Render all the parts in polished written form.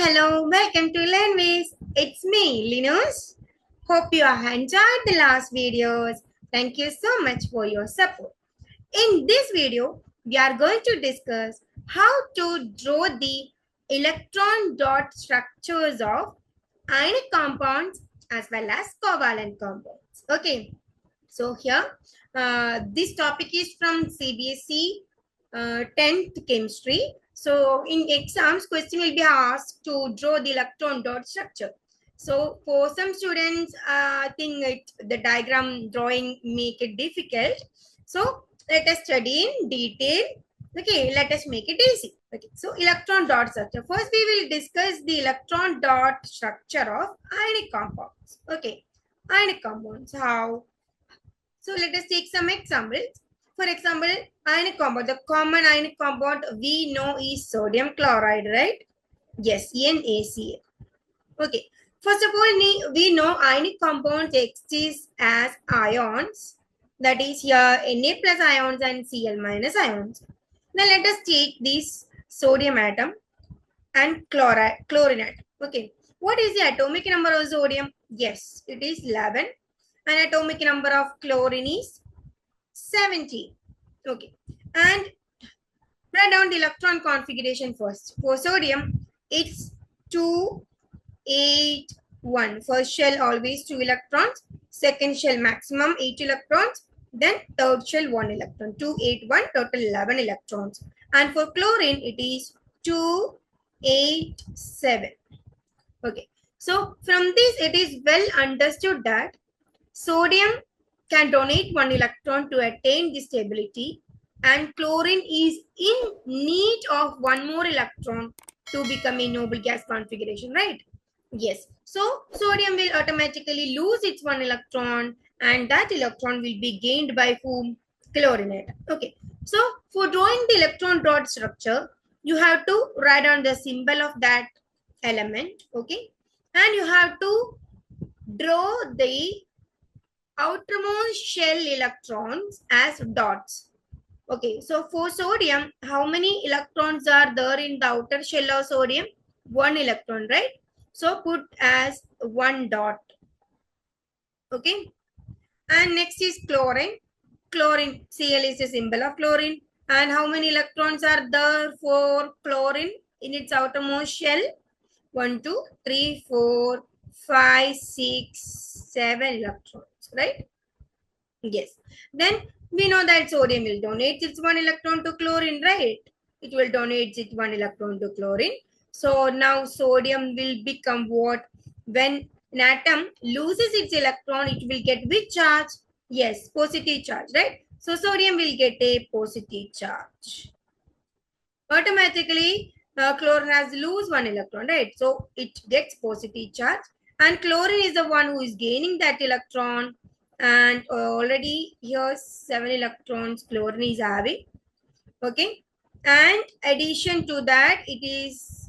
Hello, welcome to Learnwizz. It's me, Linus. Hope you have enjoyed the last videos. Thank you so much for your support. In this video, we are going to discuss how to draw the electron dot structures of ionic compounds as well as covalent compounds. Okay, so here, this topic is from CBSE 10th chemistry. So in exams, question will be asked to draw the electron dot structure. So for some students, I think the diagram drawing make it difficult. So let us study in detail. Okay, let us make it easy. Okay, so electron dot structure. First, we will discuss the electron dot structure of ionic compounds. Okay, ionic compounds. How? So let us take some examples. For example, ionic compound. The common ionic compound we know is sodium chloride, right? Yes, NaCl. Okay. First of all, we know ionic compounds exist as ions. That is here Na plus ions and Cl minus ions. Now let us take this sodium atom and chlorine atom. Okay. What is the atomic number of sodium? Yes, it is 11. And atomic number of chlorine is 17. Okay. And write down the electron configuration first. For sodium, it's 2, 8, 1. First shell always 2 electrons. Second shell maximum 8 electrons. Then third shell 1 electron. 2, 8, 1, total 11 electrons. And for chlorine, it is 2, 8, 7. Okay. So from this, it is well understood that sodium can donate 1 electron to attain the stability, and chlorine is in need of 1 more electron to become a noble gas configuration, right? Yes. So sodium will automatically lose its 1 electron, and that electron will be gained by whom? Chlorine. Okay. So for drawing the electron dot structure, you have to write down the symbol of that element. Okay. And you have to draw the outermost shell electrons as dots. Okay, so for sodium, how many electrons are there in the outer shell of sodium? 1 electron, right? So put as 1 dot. Okay. And next is chlorine. Chlorine, Cl is a symbol of chlorine. And how many electrons are there for chlorine in its outermost shell? 1, 2, 3, 4, 5, 6, 7 electrons, right? Yes. Then we know that sodium will donate its 1 electron to chlorine, right? It will donate its 1 electron to chlorine. So now sodium will become what? When an atom loses its electron, it will get which charge? Yes, positive charge, right? So sodium will get a positive charge. Automatically, chlorine has lose 1 electron, right? So it gets positive charge. And chlorine is the one who is gaining that electron. And already here 7 electrons chlorine is having. Okay. And addition to that, it is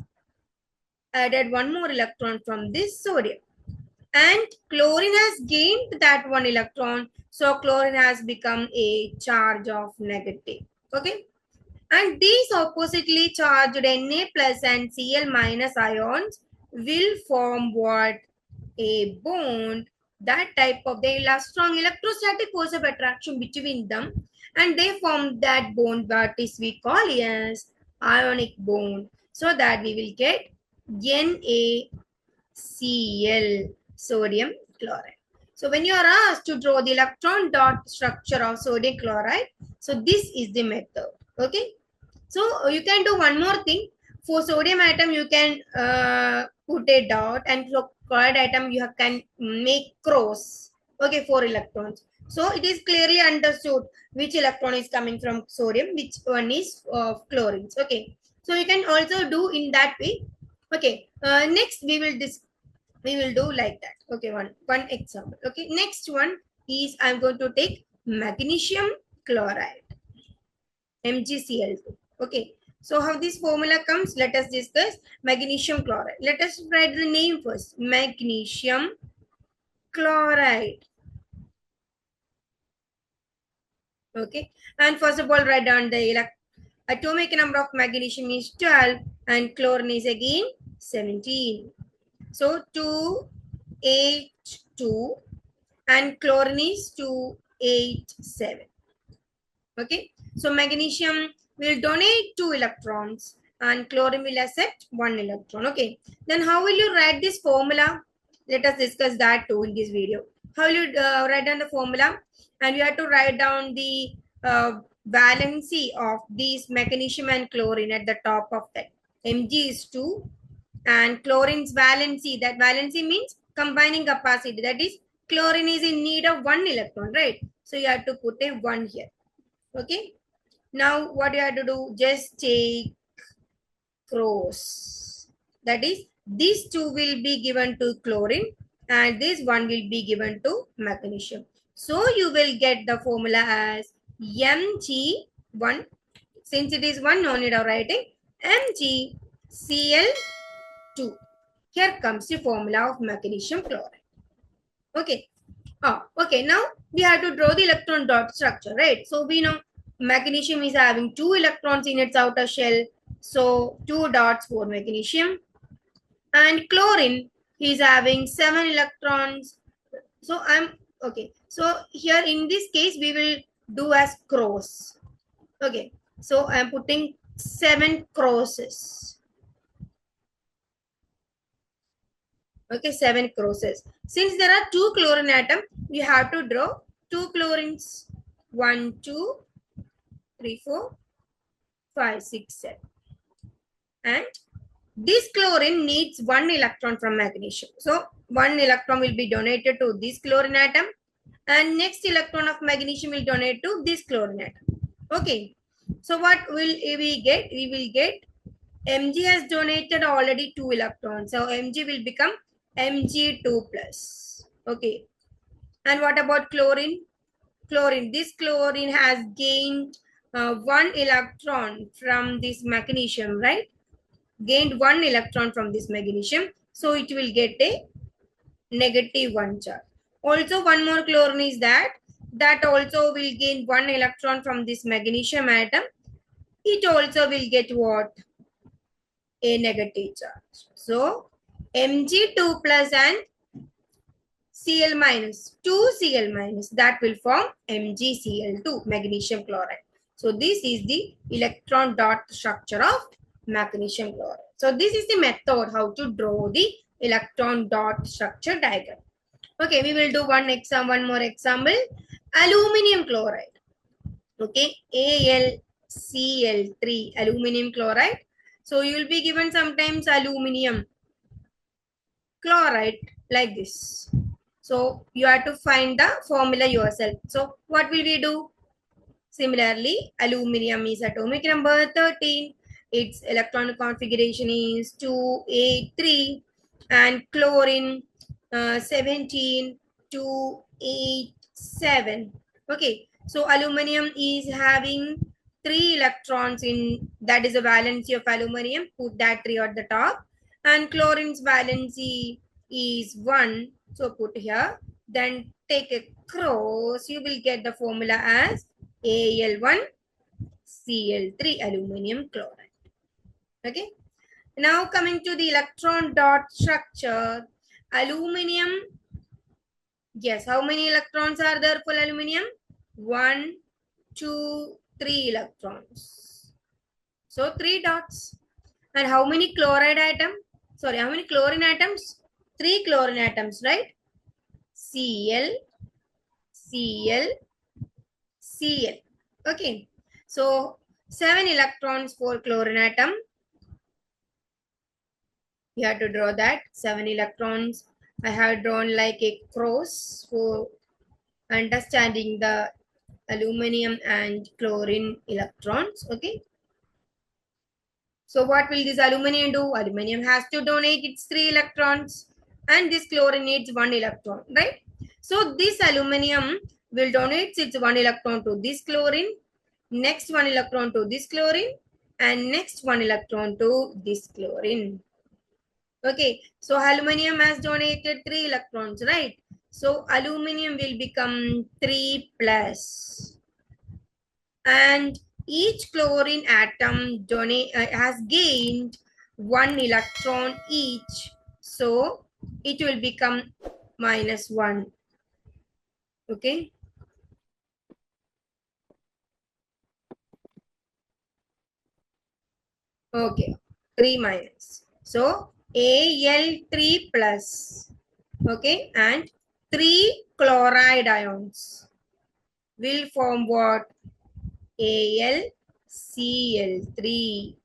added 1 more electron from this sodium. And chlorine has gained that 1 electron. So chlorine has become a charge of negative. Okay. And these oppositely charged Na plus and Cl minus ions will form what? A bond. That type of, they have strong electrostatic force of attraction between them, and they form that bond that is we call as ionic bond. So that we will get NaCl, sodium chloride. So when you are asked to draw the electron dot structure of sodium chloride, so this is the method. Okay. So you can do one more thing. For sodium atom, you can put a dot, and for chloride atom, you can make cross. Okay, 4 electrons. So it is clearly understood which electron is coming from sodium, which one is of chlorine. Okay, so you can also do in that way. Okay, next we will do like that. Okay, one example. Okay, next one is I'm going to take magnesium chloride, MgCl2. Okay, so how this formula comes, let us discuss. Magnesium chloride. Let us write the name first. Magnesium chloride. Okay, and first of all, write down the atomic number of magnesium is 12 and chlorine is again 17. So 2H2 and chlorine is 2H7. Okay, so magnesium will donate 2 electrons and chlorine will accept 1 electron. Okay, then how will you write this formula? Let us discuss that too in this video. How will you write down the formula? And you have to write down the valency of these magnesium and chlorine at the top of that. Mg is 2 and chlorine's valency. That valency means combining capacity. That is, chlorine is in need of 1 electron, right? So you have to put a 1 here. Okay. Now what you have to do? Just take cross. That is, these two will be given to chlorine and this one will be given to magnesium. So you will get the formula as Mg1. Since it is 1, no need of writing. MgCl2. Here comes the formula of magnesium chloride. Okay. Okay. Now we have to draw the electron dot structure, right? So we know magnesium is having 2 electrons in its outer shell. So 2 dots for magnesium. And chlorine is having 7 electrons. So okay. So here in this case, we will do as cross. Okay. So I'm putting 7 crosses. Okay, 7 crosses. Since there are 2 chlorine atoms, we have to draw 2 chlorines. 1, 2, 3, 4, 5, 6, 7. And this chlorine needs 1 electron from magnesium. So 1 electron will be donated to this chlorine atom. And next electron of magnesium will donate to this chlorine atom. Okay. So what will we get? We will get Mg has donated already 2 electrons. So Mg will become Mg2 plus. Okay. And what about chlorine? Chlorine. This chlorine has gained 1 electron from this magnesium, right? Gained 1 electron from this magnesium. So it will get a -1 charge. Also one more chlorine is that also will gain 1 electron from this magnesium atom. It also will get what? A negative charge. So Mg2 plus and Cl minus, 2Cl minus, that will form MgCl2, magnesium chloride. So this is the electron dot structure of magnesium chloride. So this is the method how to draw the electron dot structure diagram. Okay, we will do one more example. Aluminium chloride. Okay, AlCl3, aluminium chloride. So you will be given sometimes aluminium chloride like this. So you have to find the formula yourself. So what will we do? Similarly, aluminium is atomic number 13. Its electronic configuration is 2A3 and chlorine 17 2A7. Okay, so aluminium is having 3 electrons in, that is the valency of aluminium. Put that 3 at the top. And chlorine's valency is 1. So put here. Then take a cross. You will get the formula as Al1Cl3, aluminium chloride. Okay. Now coming to the electron dot structure. Aluminium. Yes. How many electrons are there for aluminium? 1, 2, 3 electrons. So 3 dots. And how many chloride atoms? Sorry, how many chlorine atoms? 3 chlorine atoms, right? Cl, Cl, Cl. Okay. So 7 electrons for chlorine atom. You have to draw that 7 electrons. I have drawn like a cross for understanding the aluminium and chlorine electrons. Okay. So what will this aluminium do? Aluminium has to donate its 3 electrons and this chlorine needs 1 electron, right? So this aluminium will donate its 1 electron to this chlorine, next 1 electron to this chlorine and next 1 electron to this chlorine. Okay, so aluminium has donated 3 electrons, right? So aluminium will become 3 plus. And each chlorine atom has gained one electron each. So it will become -1. Okay. Okay. 3 minus. So Al3 plus. Okay. And 3 chloride ions will form what? AlCl3.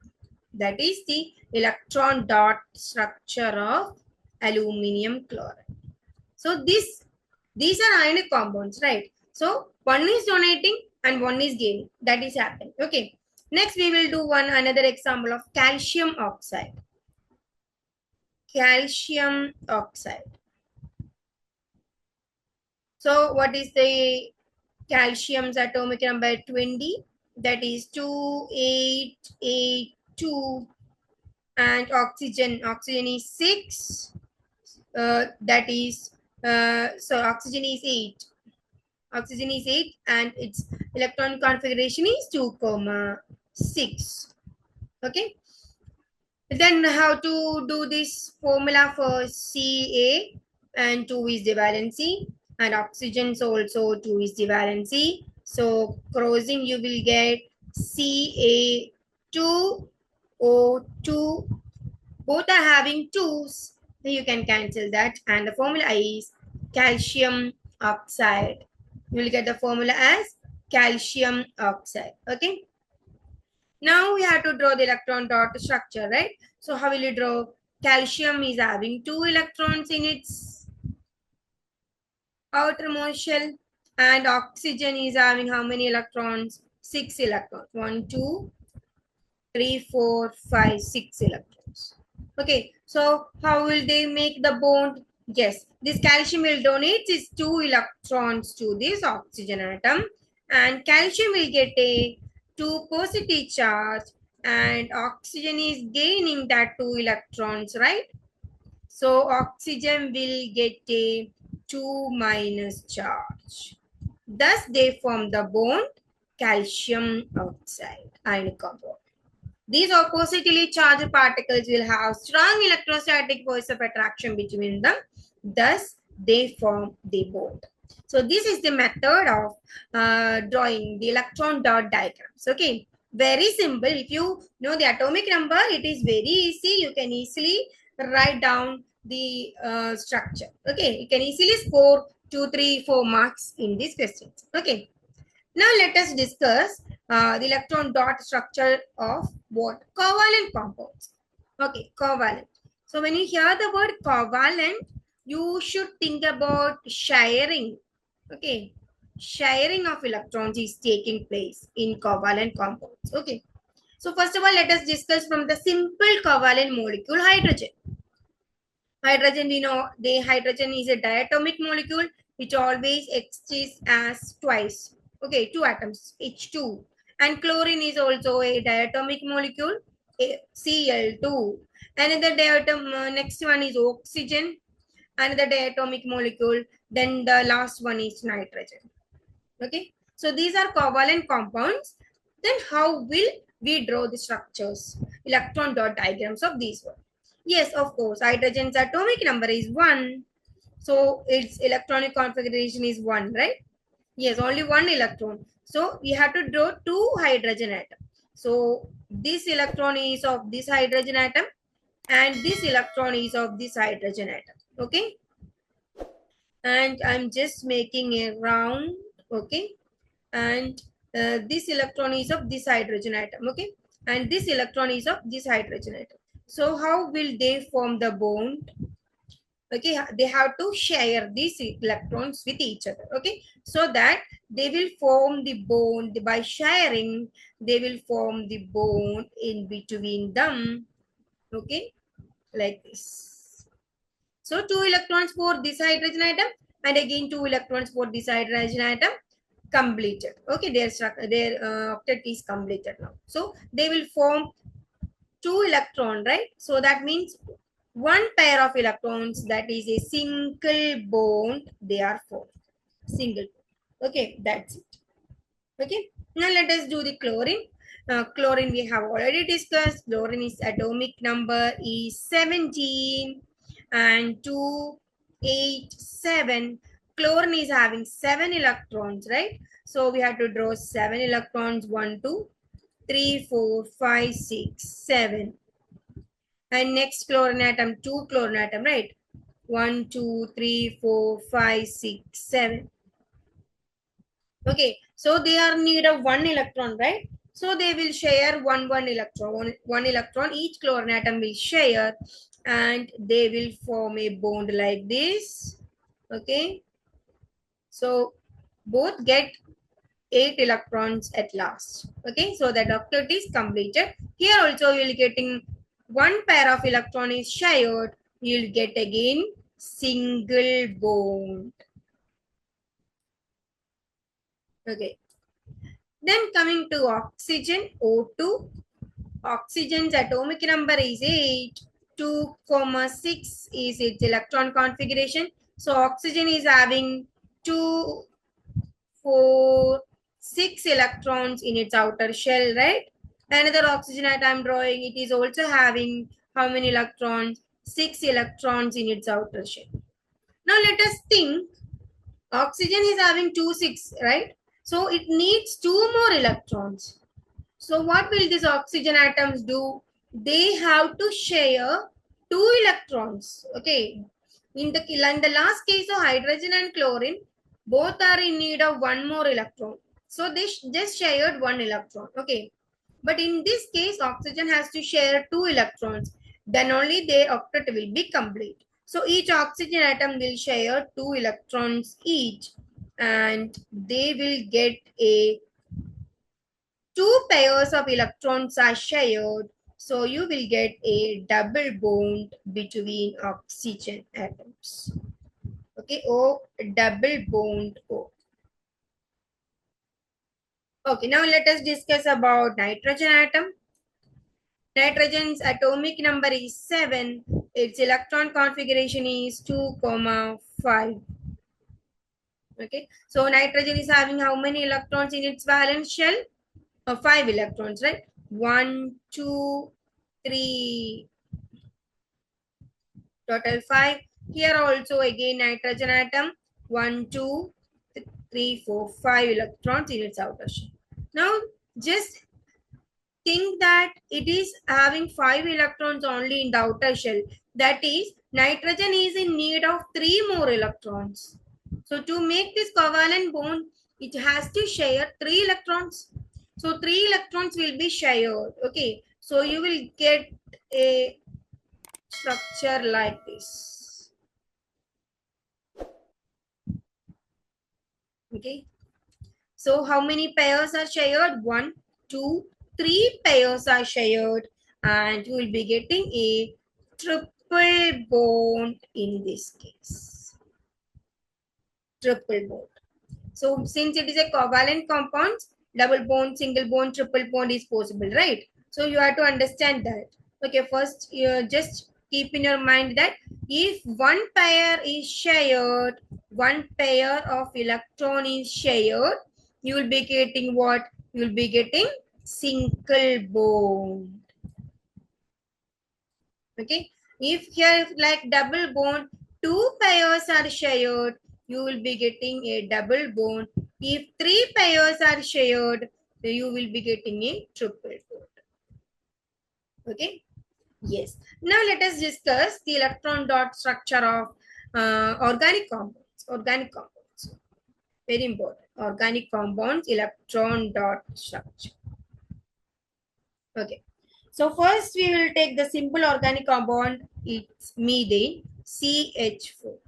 That is the electron dot structure of aluminum chloride. So these are ionic compounds, right? So one is donating and one is gaining. That is happening. Okay. Next we will do another example of calcium oxide. Calcium oxide. So what is the calcium's atomic number? 20. That is 2882. And oxygen is 6. That is so oxygen is 8. Oxygen is 8 and its electron configuration is 2,6. Okay. Then how to do this formula for Ca, and 2 is the valency, and oxygen also 2 is the valency. So crossing you will get Ca2O2. Both are having 2's. You can cancel that, and the formula is calcium oxide. You will get the formula as calcium oxide. Okay. Now we have to draw the electron dot structure, right? So how will you draw? Calcium is having 2 electrons in its outermost shell, and oxygen is having how many electrons? 6 electrons. 1, 2, 3, 4, 5, 6 electrons. Okay, so how will they make the bond? Yes, this calcium will donate its 2 electrons to this oxygen atom, and calcium will get a 2 positive charge, and oxygen is gaining that 2 electrons, right? So oxygen will get a 2 minus charge. Thus they form the bond calcium oxide ionic compound. These oppositely charged particles will have strong electrostatic force of attraction between them. Thus, they form the bond. So, this is the method of drawing the electron dot diagrams. Okay, very simple. If you know the atomic number, it is very easy. You can easily write down the structure. Okay, you can easily score 2, 3, 4 marks in these questions. Okay. Now let us discuss the electron dot structure of what? Covalent compounds. Okay, covalent. So when you hear the word covalent, you should think about sharing. Okay, sharing of electrons is taking place in covalent compounds. Okay. So first of all, let us discuss from the simple covalent molecule, hydrogen. Hydrogen, we know the hydrogen is a diatomic molecule which always exists as twice. Okay, 2 atoms, H2. And chlorine is also a diatomic molecule, Cl2. Another diatom, next one is oxygen, another diatomic molecule. Then the last one is nitrogen. Okay, so these are covalent compounds. Then how will we draw the structures, electron dot diagrams of these ones? Yes, of course, hydrogen's atomic number is 1. So its electronic configuration is 1, right? Yes, only 1 electron. So we have to draw 2 hydrogen atoms. So this electron is of this hydrogen atom and this electron is of this hydrogen atom. Okay. And I'm just making a round. Okay. And this electron is of this hydrogen atom. Okay. And this electron is of this hydrogen atom. So how will they form the bond? Okay, they have to share these electrons with each other. Okay, so that they will form the bond by sharing. They will form the bond in between them. Okay, like this. So 2 electrons for this hydrogen atom and again 2 electrons for this hydrogen atom completed. Okay, their octet is completed now. So they will form 2 electron, right? So that means 1 pair of electrons, that is a single bond they are formed. Single. Okay, that's it. Okay, now let us do the chlorine. Chlorine we have already discussed. Chlorine is atomic number is 17 and 287. Chlorine is having 7 electrons, right? So we have to draw 7 electrons. 1, 2, 3, 4, 5, 6, 7. And next chlorine atom, 2 chlorine atom, right? 1, 2, 3, 4, 5, 6, 7. Okay, so they are need of 1 electron, right? So they will share one electron. One electron each chlorine atom will share, and they will form a bond like this. Okay, so both get 8 electrons at last. Okay, so that octet is completed. Here also you will getting one pair of electron is shared. You will get again single bond. Okay, then coming to oxygen, O2. Oxygen's atomic number is 8. 2, 6 is its electron configuration. So oxygen is having 2, 4, 6 electrons in its outer shell, right? Another oxygen that I'm drawing, it is also having how many electrons? 6 electrons in its outer shell. Now let us think. Oxygen is having 2, 6, right? So it needs 2 more electrons. So what will these oxygen atoms do? They have to share 2 electrons. Okay. In the last case of hydrogen and chlorine, both are in need of 1 more electron. So they just shared 1 electron. Okay. But in this case, oxygen has to share 2 electrons. Then only their octet will be complete. So each oxygen atom will share 2 electrons each. And they will get a 2 pairs of electrons are shared, so you will get a double bond between oxygen atoms. Okay, O, double bond O. Okay, now let us discuss about nitrogen atom. Nitrogen's atomic number is 7. Its electron configuration is 2, 5. Okay, so nitrogen is having how many electrons in its valence shell? 5 electrons, right? 1, 2, 3, total 5. Here also again nitrogen atom 1, 2, 3, 4, 5 electrons in its outer shell. Now just think that it is having 5 electrons only in the outer shell. That is, nitrogen is in need of 3 more electrons. So to make this covalent bond, it has to share 3 electrons. So 3 electrons will be shared. Okay, so you will get a structure like this. Okay, so how many pairs are shared? 1, 2, 3 pairs are shared, and you will be getting a triple bond in this case. Triple bond. So since it is a covalent compound, double bond, single bond, triple bond is possible, right? So you have to understand that. Okay, first you just keep in your mind that if one pair is shared, one pair of electron is shared, you will be getting what? You will be getting single bond. Okay, if here like double bond, 2 pairs are shared, you will be getting a double bond. If 3 pairs are shared, you will be getting a triple bond. Okay, yes. Now let us discuss the electron dot structure of organic compounds. Organic compounds, very important. Organic compounds, electron dot structure. Okay. So first we will take the simple organic compound. It's methane, CH4.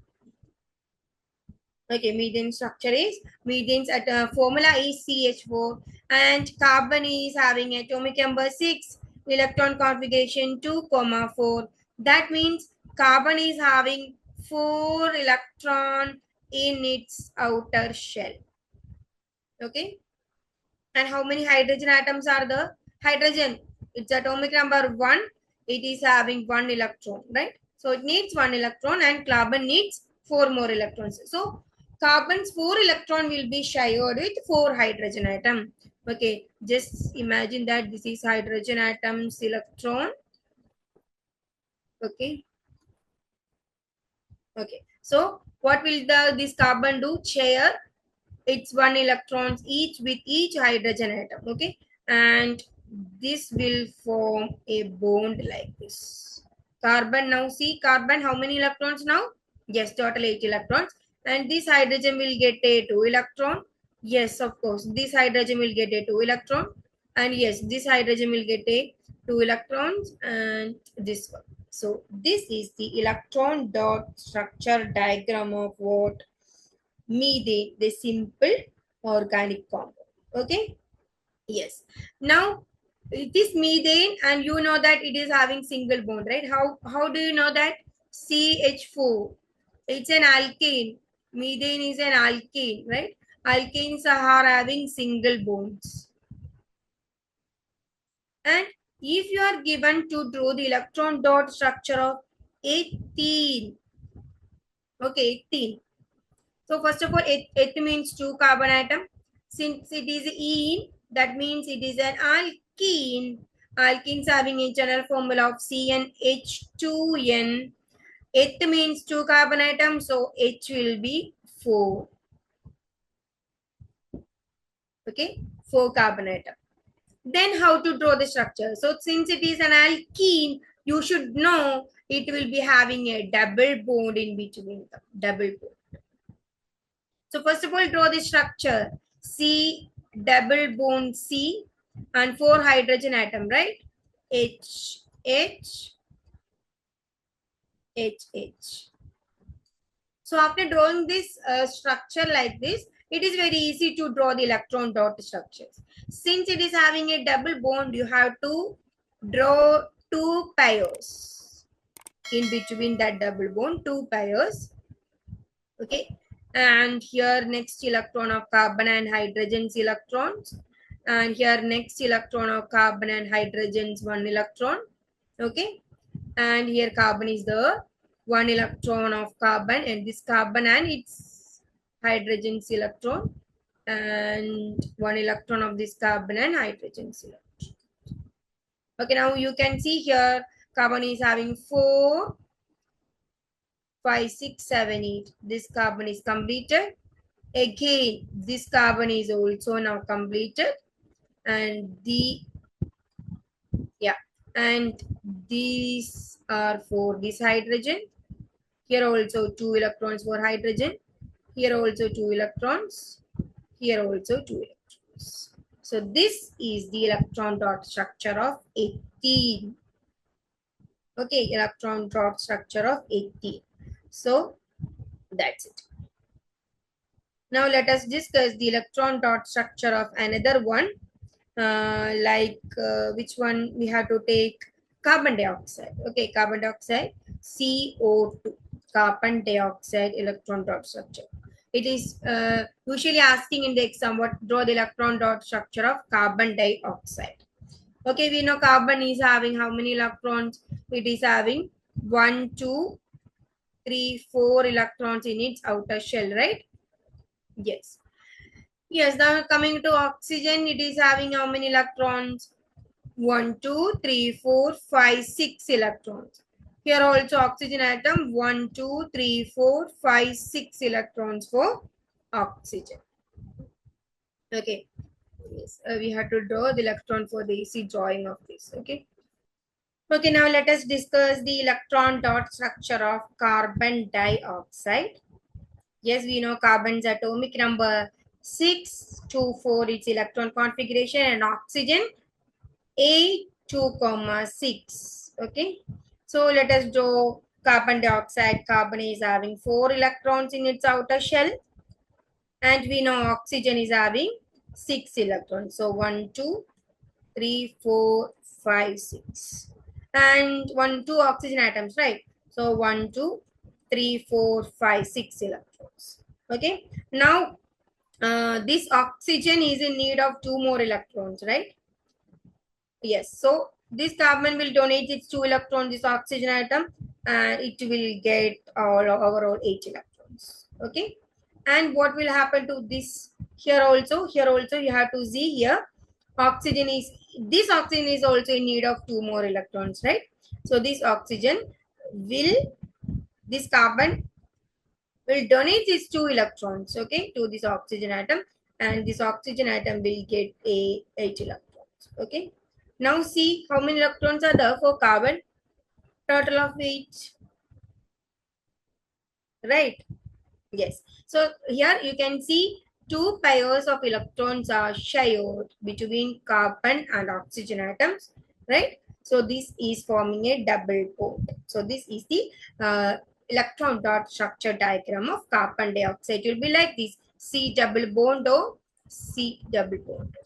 Okay, methane structure is methane's formula is CH4, and carbon is having atomic number 6, electron configuration 2, 4. That means carbon is having 4 electron in its outer shell. Okay. And how many hydrogen atoms are there? Hydrogen, its atomic number 1. It is having 1 electron, right? So it needs 1 electron, and carbon needs 4 more electrons. So carbon's 4 electron will be shared with 4 hydrogen atom. Okay, just imagine that this is hydrogen atom's electron. Okay. Okay. So what will this carbon do? Share its one electrons each with each hydrogen atom. Okay. And this will form a bond like this. Carbon now, see carbon, how many electrons now? Yes, total 8 electrons. And this hydrogen will get a 2 electron. Yes, of course. This hydrogen will get a 2 electron. And yes, this hydrogen will get a 2 electrons and this one. So this is the electron dot structure diagram of what? Methane, the simple organic compound. Okay. Yes. Now it is methane, and you know that it is having single bond, right? How do you know that? CH4. It's an alkane. Methane is an alkane, right? Alkanes are having single bonds. And if you are given to draw the electron dot structure of 18, okay, 18. So first of all, it means 2 carbon atom. Since it is ene, that means it is an alkene. Alkenes having a general formula of CnH2n. It means 2 carbon atom, so H will be 4. Okay, 4 carbon atom. Then how to draw the structure? So since it is an alkene, you should know it will be having a double bond in between them. Double bond. So first of all, draw the structure. C double bond C and 4 hydrogen atom, right? H, H, H, H. So after drawing this structure like this, it is very easy to draw the electron dot structures. Since it is having a double bond, you have to draw 2 pairs in between that double bond, 2 pairs. Okay, and here next electron of carbon and hydrogen's electrons, and here next electron of carbon and hydrogen's 1 electron. Okay, and here carbon is the 1 electron of carbon, and this carbon and its hydrogen's electron, and 1 electron of this carbon and hydrogen's electron. Okay, now you can see here carbon is having 4, 5, 6, 7, 8. This carbon is completed. Again, this carbon is also now completed. And and these are for this hydrogen. Here also 2 electrons for hydrogen. Here also 2 electrons. Here also 2 electrons. So this is the electron dot structure of 18. Okay, electron dot structure of 18. So that's it. Now let us discuss the electron dot structure of another one. Which one we have to take? Carbon dioxide. Okay, carbon dioxide, CO2. Carbon dioxide electron dot structure. It is usually asking in the exam what draw the electron dot structure of carbon dioxide. Okay, we know carbon is having how many electrons? It is having 1, 2, 3, 4 electrons in its outer shell, right? Yes. Yes, now coming to oxygen, it is having how many electrons? 1, 2, 3, 4, 5, 6 electrons. Here also oxygen atom 1, 2, 3, 4, 5, 6 electrons for oxygen. Okay. Yes, we have to draw the electron for the easy drawing of this. Okay. Okay, now let us discuss the electron dot structure of carbon dioxide. Yes, we know carbon's atomic number 6, 2, 4, its electron configuration, and oxygen 8, 2, 6. Okay, so let us draw carbon dioxide. Carbon is having 4 electrons in its outer shell, and we know oxygen is having 6 electrons. So 1, 2, 3, 4, 5, 6, and 1, 2 oxygen atoms, right? So 1, 2, 3, 4, 5, 6 electrons. Okay, now this oxygen is in need of 2 more electrons, right? Yes, so this carbon will donate its 2 electrons, this oxygen atom, and it will get overall 8 electrons. Okay, and what will happen to this? Here also you have to see here This oxygen is also in need of 2 more electrons, right? So this this carbon will donate these 2 electrons, okay, to this oxygen atom, and this oxygen atom will get 8 electrons, okay. Now see how many electrons are there for carbon. Total of 8, right? Yes. So here you can see 2 pairs of electrons are shared between carbon and oxygen atoms, right? So this is forming a double bond. So this is the electron dot structure diagram of carbon dioxide. It will be like this: C double bond O, C double bond.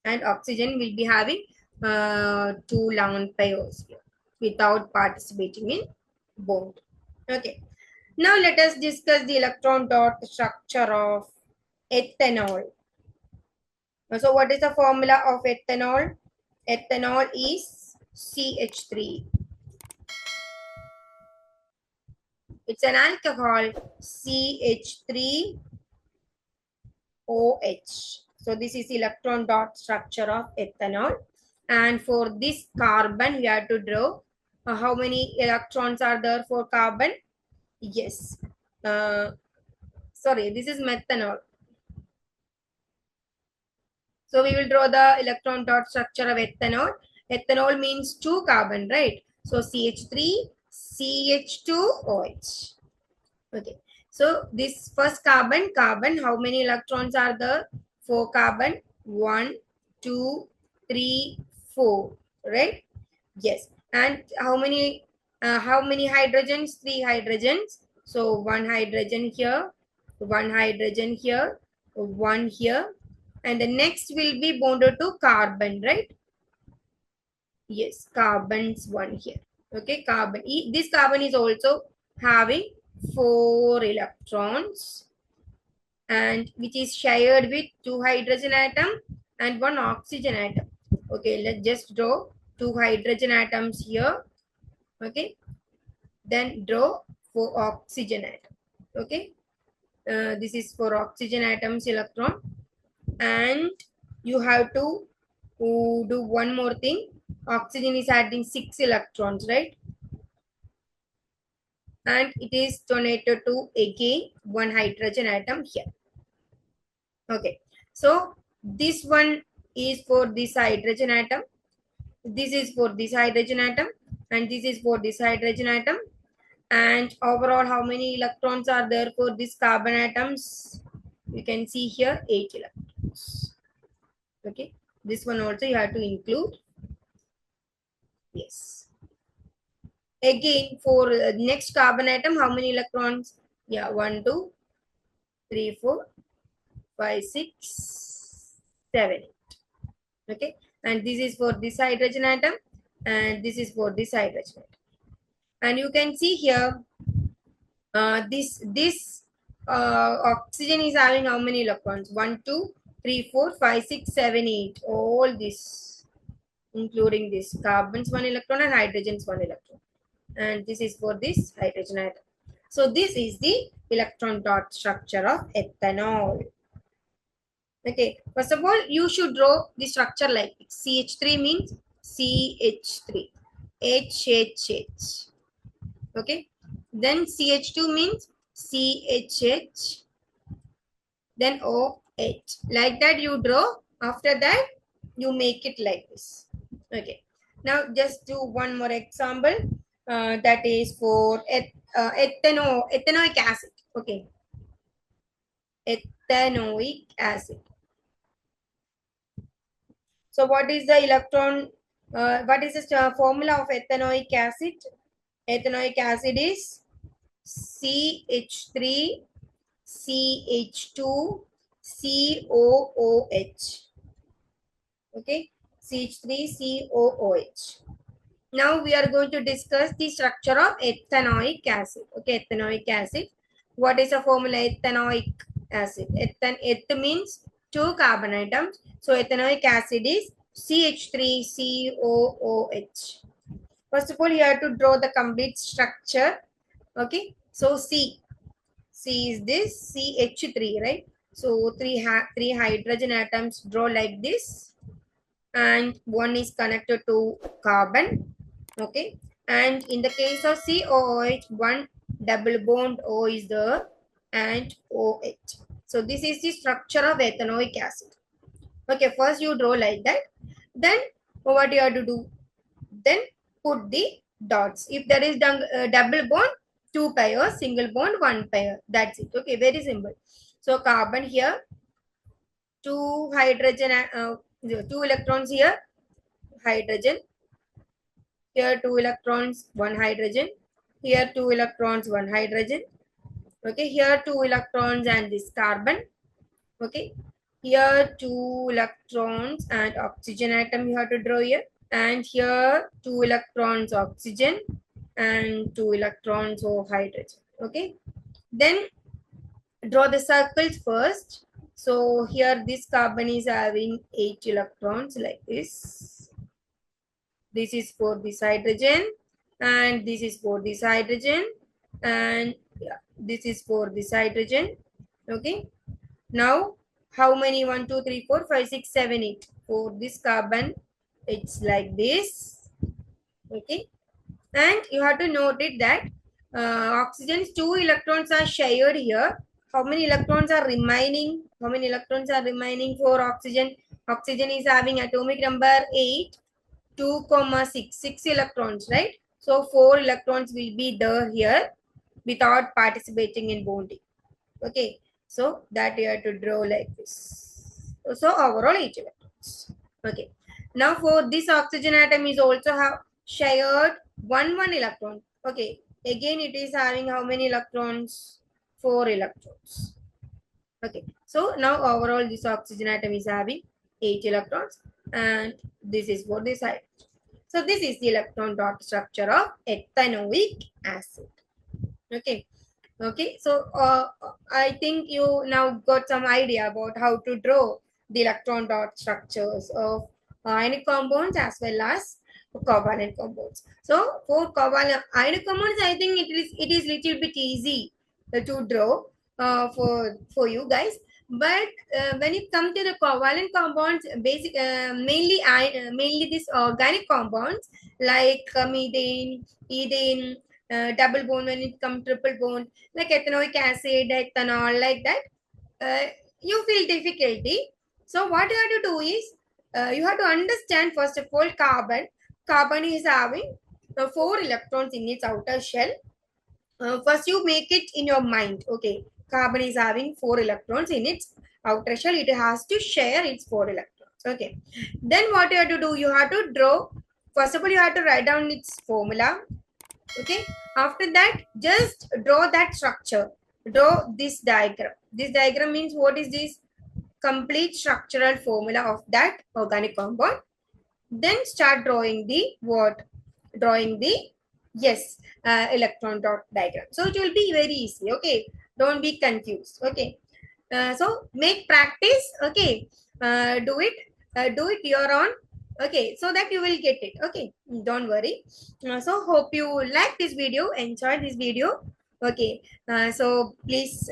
And oxygen will be having 2 lone pairs here without participating in bond. Okay. Now let us discuss the electron dot structure of ethanol. So what is the formula of ethanol? Ethanol is CH3. It's an alcohol, CH3OH. So this is electron dot structure of ethanol. And for this carbon, we have to draw how many electrons are there for carbon? Yes. Sorry, this is methanol. So we will draw the electron dot structure of ethanol. Ethanol means 2 carbon, right? So CH3, CH2OH. Okay. So this first carbon, how many electrons are there? 4 carbon. 1, 2, 3, 4. Right? Yes. And how many hydrogens? 3 hydrogens. So 1 hydrogen here, 1 hydrogen here, 1 here, and the next will be bonded to carbon, right? Yes, carbon's 1 here. Okay, carbon. This carbon is also having 4 electrons, and which is shared with 2 hydrogen atom and 1 oxygen atom. Okay, let's just draw 2 hydrogen atoms here. Okay, then draw 4 oxygen atom. Okay, this is for oxygen atoms electron, and you have to do one more thing. Oxygen is adding 6 electrons, right? And it is donated to again 1 hydrogen atom here. Okay, so this one is for this hydrogen atom, this is for this hydrogen atom, and this is for this hydrogen atom. And overall, how many electrons are there for this carbon atoms? You can see here 8 electrons. Okay, this one also you have to include. Yes. Again, for next carbon atom, how many electrons? Yeah, 1, 2, 3, 4, 5, 6, 7. Okay, and this is for this hydrogen atom, and this is for this hydrogen atom. And you can see here, this oxygen is having how many electrons? 1, 2, 3, 4, 5, 6, 7, 8. All this, including this carbon's 1 electron and hydrogen's 1 electron. And this is for this hydrogen atom. So this is the electron dot structure of ethanol. Okay, first of all, you should draw the structure like CH3 means CH3, HHH. Okay, then CH2 means CHH, then OH. Like that you draw. After that, you make it like this. Okay, now just do one more example. That is for ethanoic acid. Okay, ethanoic acid. So what is the what is the formula of ethanoic acid? Ethanoic acid is CH3, CH2, COOH. Okay, CH3COOH. Now we are going to discuss the structure of ethanoic acid. Okay, ethanoic acid. What is the formula ethanoic acid? Eth means 2 carbon atoms. So ethanoic acid is CH3COOH. First of all, you have to draw the complete structure. Okay, so C is this CH3, right? So three hydrogen atoms draw like this, and one is connected to carbon. Okay, and in the case of COOH, one double bond O is there and OH. So this is the structure of ethanoic acid. Okay, first you draw like that. Then what you have to do? Then put the dots. If there is double bond, two pairs, single bond, one pair. That's it. Okay, very simple. So carbon here, two hydrogen, two electrons here, hydrogen. Here two electrons, one hydrogen. Here two electrons, one hydrogen. Okay, here two electrons and this carbon. Okay, here two electrons and oxygen atom you have to draw here. And here two electrons oxygen and two electrons of hydrogen. Okay, then draw the circles first. So here this carbon is having 8 electrons like this. This is for this hydrogen and this is for this hydrogen, and yeah, this is for this hydrogen. Okay, now how many? 1 2 3 4 5 6 7 8 for this carbon. It's like this. Okay, and you have to note it that oxygen's 2 electrons are shared here. How many electrons are remaining? How many electrons are remaining for oxygen? Oxygen is having atomic number 8, 2 comma 6, 6 electrons, right? So 4 electrons will be there here without participating in bonding. Okay, so that you have to draw like this. So overall 8 electrons. Okay, now for this oxygen atom is also have shared one electron. Okay, again it is having how many electrons? 4 electrons. Okay, so now overall this oxygen atom is having 8 electrons, and this is for this side. So this is the electron dot structure of ethanoic acid. Okay. Okay, so I think you now got some idea about how to draw the electron dot structures of ionic compounds as well as covalent compounds. So for covalent ionic compounds, I think it is little bit easy to draw for you guys. But when it comes to the covalent compounds, mainly these organic compounds like methane, ethane, double bond, when it comes triple bond, like ethanoic acid, ethanol, like that, uh, you feel difficulty. So what you have to do is, you have to understand first of all carbon. Carbon is having 4 electrons in its outer shell. First you make it in your mind. Okay, carbon is having 4 electrons in its outer shell. It has to share its 4 electrons. Okay, then what you have to do, you have to draw. First of all, you have to write down its formula. Okay, after that just draw that structure. Draw this diagram. This diagram means what is this? Complete structural formula of that organic compound. Then start drawing the what? Drawing the, yes, electron dot diagram. So it will be very easy. Okay, don't be confused. Okay, so make practice. Okay, do it your own. Okay, so that you will get it. Okay, don't worry. So hope you like this video, enjoy this video. Okay, so please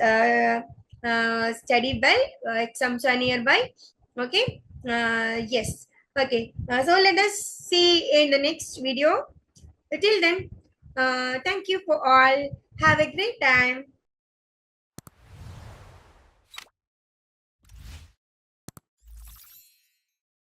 study well. Exams are nearby. Okay, yes. Okay, so let us see in the next video. Till then, thank you for all. Have a great time.